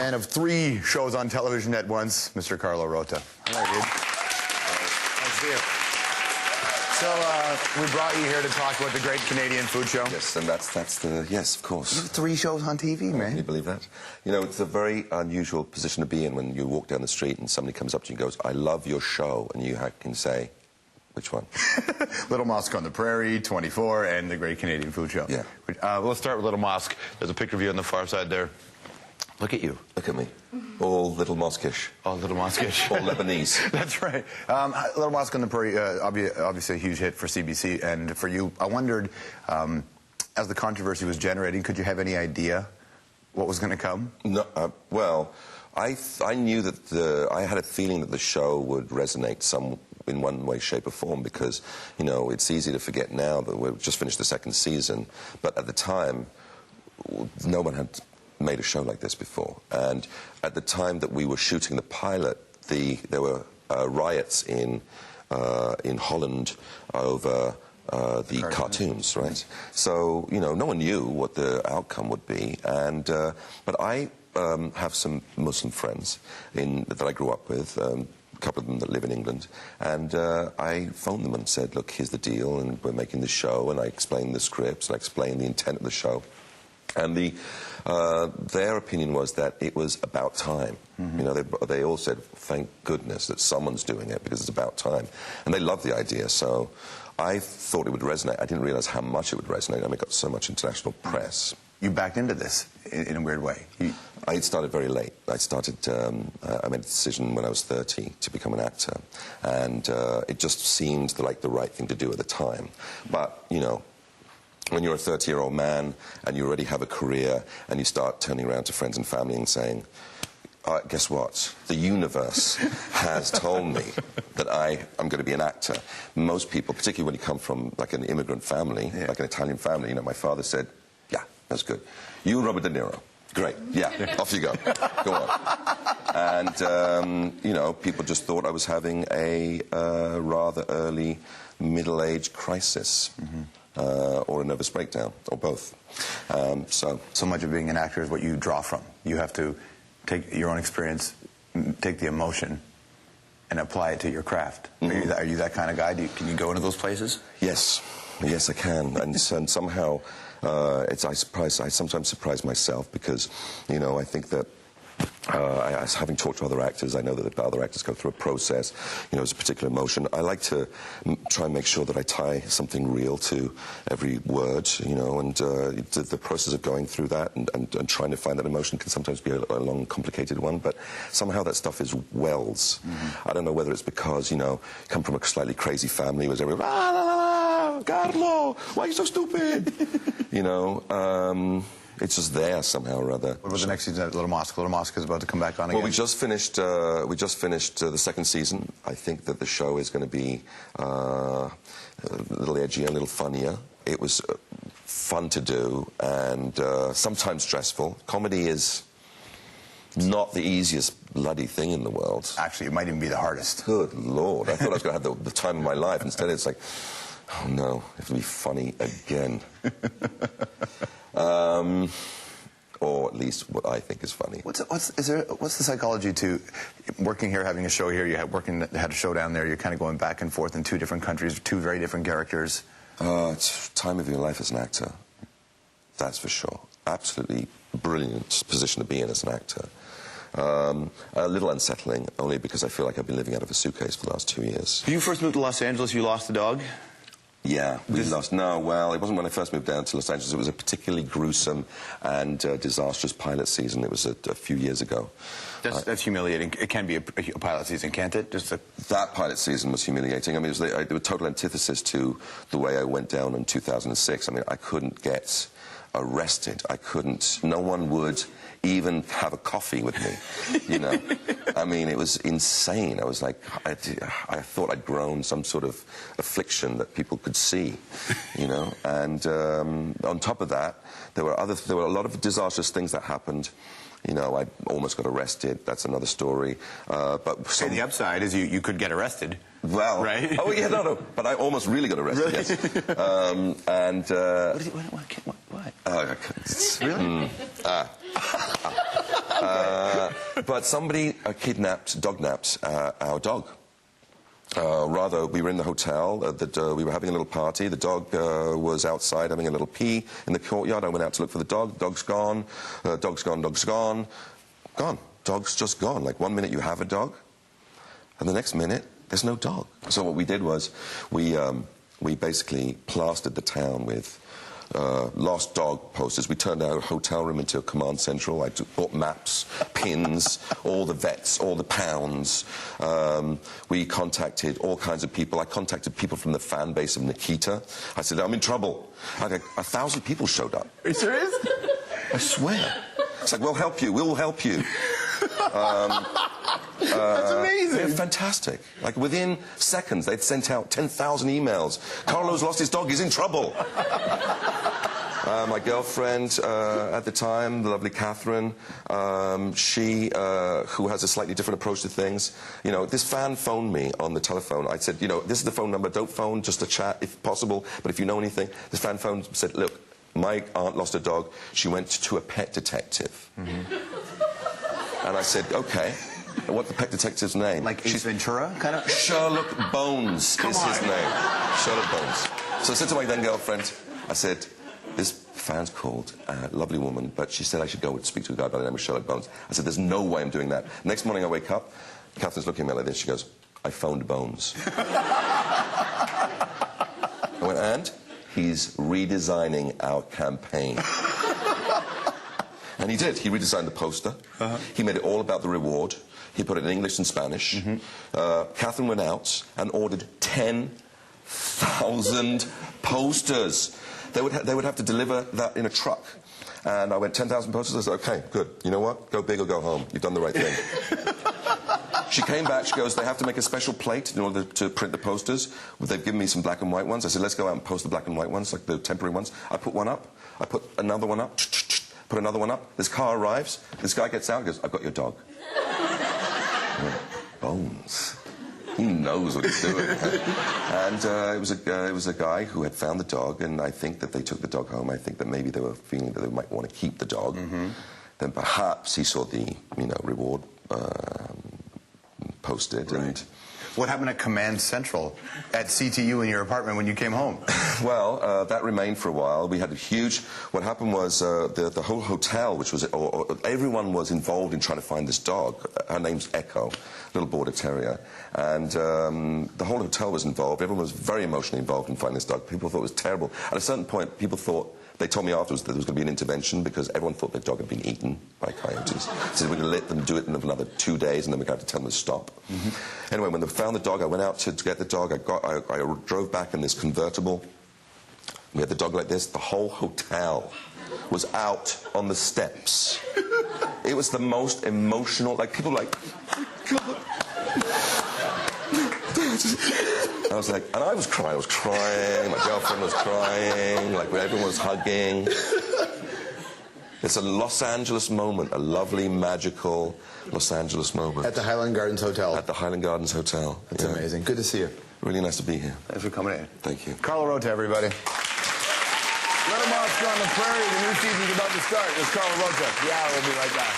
man of 3 shows on television at once, Mr. Carlo Rota. Hello, dude. Nice to see you. So, we brought you here to talk about the Great Canadian Food Show. Yes, and that's the, yes, of course. You have 3 shows on TV, man. Can you believe that? You know, it's a very unusual position to be in when you walk down the street and somebody comes up to you and goes, I love your show, and you can say, which one? Little Mosque on the Prairie, 24, and the Great Canadian Food Show. Yeah. Let's start with Little Mosque. There's a picture of you on the far side there. Look at you. Look at me. All Little Mosque-ish. All Little Mosque-ish. All Lebanese. That's right. Little Mosque on the Prairie, obviously a huge hit for CBC and for you. I wondered, as the controversy was generating, could you have any idea what was going to come? No, well, I knew that I had a feeling that the show would resonate in one way, shape or form because, you know, it's easy to forget now that we've just finished the 2nd season, but at the time, no one had made a show like this before. And at the time that we were shooting the pilot, there were riots in Holland over the cartoons, right? So, you know, no one knew what the outcome would be. And but I have some Muslim friends that I grew up with, a couple of them that live in England, and I phoned them and said, look, here's the deal, and we're making this show, and I explained the scripts, and I explained the intent of the show. And their opinion was that it was about time. Mm-hmm. You know, they all said, thank goodness that someone's doing it because it's about time. And they loved the idea, so I thought it would resonate. I didn't realize how much it would resonate. I mean, it got so much international press. You backed into this in a weird way. I started very late. I made a decision when I was 30 to become an actor. And it just seemed like the right thing to do at the time. But, you know, when you're a 30-year-old man and you already have a career and you start turning around to friends and family and saying, guess what? The universe has told me that I'm going to be an actor. Most people, particularly when you come from like an immigrant family, like an Italian family, you know, my father said, yeah, that's good. You and Robert De Niro. Great. Yeah, off you go. Go on. And, you know, people just thought I was having a rather early middle-age crisis. Mm-hmm. Or a nervous breakdown, or both. So much of being an actor is what you draw from. You have to take your own experience, take the emotion, and apply it to your craft. Mm-hmm. Are you that kind of guy? Can you go into those places? Yes. Yes, I can. And somehow, I sometimes surprise myself because, you know, I think that having talked to other actors, I know that other actors go through a process, you know, there's a particular emotion. I like to try and make sure that I tie something real to every word, you know, and the process of going through that and trying to find that emotion can sometimes be a long, complicated one, but somehow that stuff is wells. Mm-hmm. I don't know whether it's because, you know, come from a slightly crazy family where everyone, Carlo, why are you so stupid? You know, it's just there somehow or other. What was the next season at Little Mosque? Little Mosque is about to come back on again. Well, we just finished the 2nd season. I think that the show is going to be a little edgier, a little funnier. It was fun to do and sometimes stressful. Comedy is not the easiest bloody thing in the world. Actually, it might even be the hardest. Good Lord. I thought I was going to have the time of my life. Instead, it's like, oh no, it'll be funny again. Or at least what I think is funny. What's the psychology to working here, having a show here? You had a show down there. You're kind of going back and forth in 2 different countries, 2 very different characters. It's time of your life as an actor. That's for sure. Absolutely brilliant position to be in as an actor. A little unsettling, only because I feel like I've been living out of a suitcase for the last 2 years. When you first moved to Los Angeles, you lost the dog? Yeah, we lost. No, well, it wasn't when I first moved down to Los Angeles. It was a particularly gruesome and disastrous pilot season. It was a few years ago. That's humiliating. It can be a pilot season, can't it? That pilot season was humiliating. I mean, it was a total antithesis to the way I went down in 2006. I mean, I couldn't get arrested. No one would even have a coffee with me, you know. I mean, it was insane. I was like, I thought I'd grown some sort of affliction that people could see, you know. And on top of that, there were a lot of disastrous things that happened. You know, I almost got arrested. That's another story. But the upside is you could get arrested. Well, right? Oh yeah, no. But I almost really got arrested. Really? Yes. What? Really? But somebody dog-napped our dog. Rather, we were in the hotel, we were having a little party, the dog was outside having a little pee in the courtyard. I went out to look for the dog, dog's gone, dog's gone, dog's gone. Gone. Dog's just gone. Like 1 minute you have a dog, and the next minute there's no dog. So what we did was we basically plastered the town with lost dog posters. We turned our hotel room into a command central. I bought maps, pins, all the vets, all the pounds. We contacted all kinds of people. I contacted people from the fan base of Nikita. I said, I'm in trouble. 1,000 people showed up. Are you serious? I swear. It's like, we'll help you. We'll help you. That's amazing. They're fantastic. Like, within seconds, they'd sent out 10,000 emails. Carlo's lost his dog. He's in trouble. My girlfriend at the time, the lovely Catherine, she, who has a slightly different approach to things, you know, this fan phoned me on the telephone. I said, you know, this is the phone number. Don't phone, just a chat if possible. But if you know anything, this fan phoned and said, look, my aunt lost a dog. She went to a pet detective. Mm-hmm. And I said, okay. What's the pet detective's name? Like Ace Ventura, kind of? Sherlock Bones is his name. Sherlock Bones. So I said to my then girlfriend, I said, this fan's called, lovely woman, but she said I should go and speak to a guy by the name of Sherlock Bones. I said, there's no way I'm doing that. Next morning I wake up, Catherine's looking at me like this, she goes, I phoned Bones. I went, and? He's redesigning our campaign. And he did. He redesigned the poster. He made it all about the reward. He put it in English and Spanish. Catherine went out and ordered 10,000 posters. They would have to deliver that in a truck. And I went, 10,000 posters? I said, okay, good. You know what? Go big or go home. You've done the right thing. She came back, she goes, they have to make a special plate in order to print the posters. They've given me some black and white ones. I said, let's go out and post the black and white ones, like the temporary ones. I put one up. I put another one up. Put another one up. This car arrives. This guy gets out and goes, I've got your dog. Bones. He knows what he's doing. And it was a guy who had found the dog, and I think that they took the dog home. I think that maybe they were feeling that they might want to keep the dog. Then perhaps he saw the, you know, reward posted. Right. And what happened at Command Central at CTU in your apartment when you came home? Well, that remained for a while. We had a huge... What happened was the whole hotel, which was... everyone was involved in trying to find this dog. Her name's Echo, little border terrier. And the whole hotel was involved. Everyone was very emotionally involved in finding this dog. People thought it was terrible. At a certain point, people thought... They told me afterwards that there was going to be an intervention because everyone thought their dog had been eaten by coyotes. So we're going to let them do it in another 2 days, and then we're going to have to tell them to stop. Anyway, when they found the dog, I went out to get the dog. I drove back in this convertible. We had the dog like this. The whole hotel was out on the steps. It was the most emotional, like, people like... I was like, and I was crying, my girlfriend was crying, like everyone was hugging. It's a Los Angeles moment, a lovely, magical Los Angeles moment. At the Highland Gardens Hotel. At the Highland Gardens Hotel. That's amazing. Good to see you. Really nice to be here. Thanks for coming in. Thank you. Carlo Rota, everybody. Mosque on the Prairie, the new season's about to start. It's Carlo Rota. Yeah, we'll be right back.